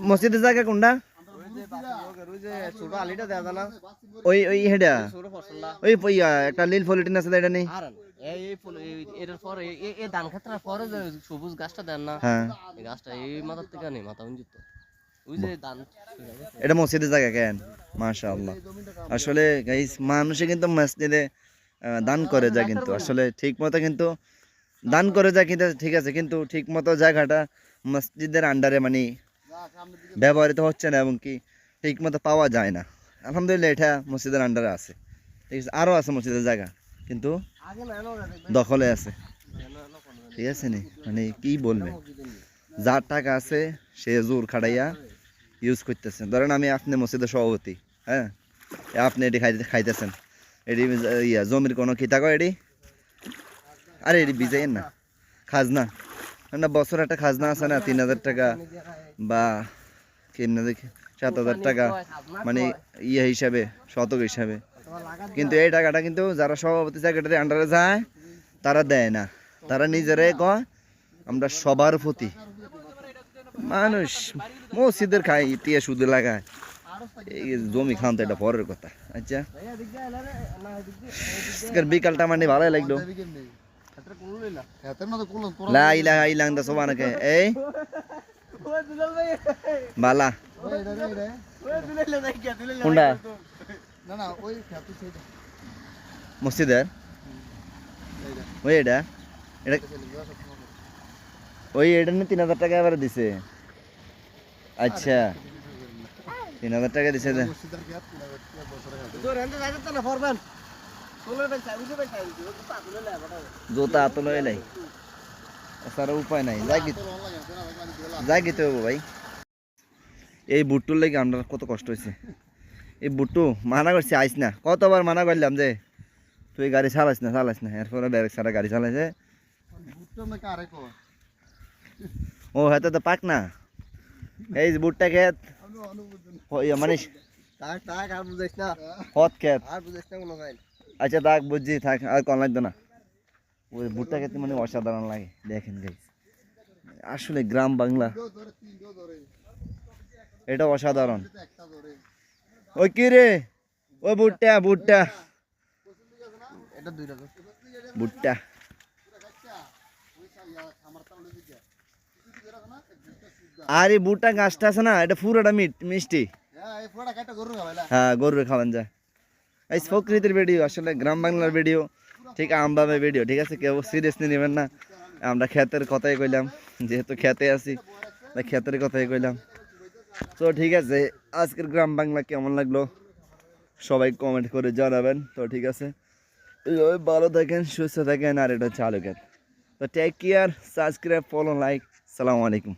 মসজিদের জায়গা কোনটা? ওই ওই হেডা ওই একটা লীল পলিটিন আছে এটা নেই? ধান ক্ষেত্রের পরে যে সবুজ গাছটা দেন না, হ্যাঁ এই গাছটা এই মাথার থেকে নেই, মাথা উঞ্চিত ওই যে ধান। এটা মসজিদের জায়গা কেন? মাশাআল্লাহ। আসলে গাইস মানুষে কিন্তু মসজিদে দান করে যায়, কিন্তু আসলে ঠিক মতো কিন্তু দান করে যায়, কিন্তু ঠিক আছে, কিন্তু ঠিক মতো জায়গাটা মসজিদের আন্ডারে মানে ব্যবহৃত হচ্ছে না এবং কি ঠিক মতো পাওয়া যায় না। আলহামদুলিল্লাহ এটা মসজিদের আন্ডারে আছে, ঠিক আছে, আরও আছে মসজিদের জায়গা কিন্তু দখলে আছে, ঠিক আছে নি, মানে কি বলবে, যার টাকা আছে সে জোর খাটাইয়া ইউজ করতেছেন। ধরেন আমি আপনি মসজিদের সভাপতি, হ্যাঁ, আপনি এটি খাইতেছেন, এটি জমির কোনো কি থাকো এটি, আরে এটি বিজাইয়েন না, খাজনা না, বছর একটা খাজনা আছে না 3,000 টাকা বা কেমনে দেখি 7,000 টাকা, মানে ইয়ে হিসাবে, শতক হিসাবে, কিন্তু এই টাকাটা কিন্তু যারা সভাপতি সেক্রেটারি আন্ডারে যায় তারা দেয় না, তারা নিজেরাই কয় আমরা সবার প্রতি। মানুষ মসজিদের খায় ইতিয়ে সুদে লাগায়, এই জমি খান তো এটা পরের কথা। আচ্ছা বিকালটা মানে ভালোই লাগলো, এই বালা কোনটা মসজিদের ওই এটা এটা ওই এটা না 3,000 টাকা এবারে দিছে। আচ্ছা 3,000 টাকা দিছে, জোতা আতলো এলাই তার উপায় নাই, যাই গিতে হবো ভাই। এই বুট্টুর লেগে আমরা কত কষ্ট হয়েছে, এই বুট্টু মানা করছি আইস না, কতবার মানা করলাম যে তুই গাড়ি চালাইস না, এরপরে ব্যারেক ছাড়া গাড়ি চালাইছে। ও হয়তো তো পাক না, এই যে বুটটা খেত মানে হত খেত, আচ্ছা থাক বুঝছি, থাক আর কম লাগতো না, ওই বুটটা খেতে মানে অসাধারণ লাগে। দেখেন গাইস আসলে গ্রাম বাংলা এটা অসাধারণ। ওই কি রে ওই বুটটা বুটটা বুটটা আর এই বুটটা গাছটা আছে না, এটা পুরোটা মিষ্টি, হ্যাঁ গরুরে খাওয়ান যায়। এই প্রকৃতির ভিডিও, আসলে গ্রাম বাংলার ভিডিও, ঠিক আমবাবে ভিডিও, ঠিক আছে, কেউ সিরিয়াসলি নেবেন না। আমরা ক্ষেতের কথাই কইলাম, যেহেতু খেতে আছি তাই ক্ষেতের কথাই কইলাম। তো ঠিক আছে, আজকের গ্রাম বাংলা কেমন লাগলো সবাই কমেন্ট করে জানাবেন। তো ঠিক আছে, ভালো থাকেন, সুস্থ থাকেন, আর এটা চালু কেন। তো take care, subscribe, follow, like, সালামু আলাইকুম।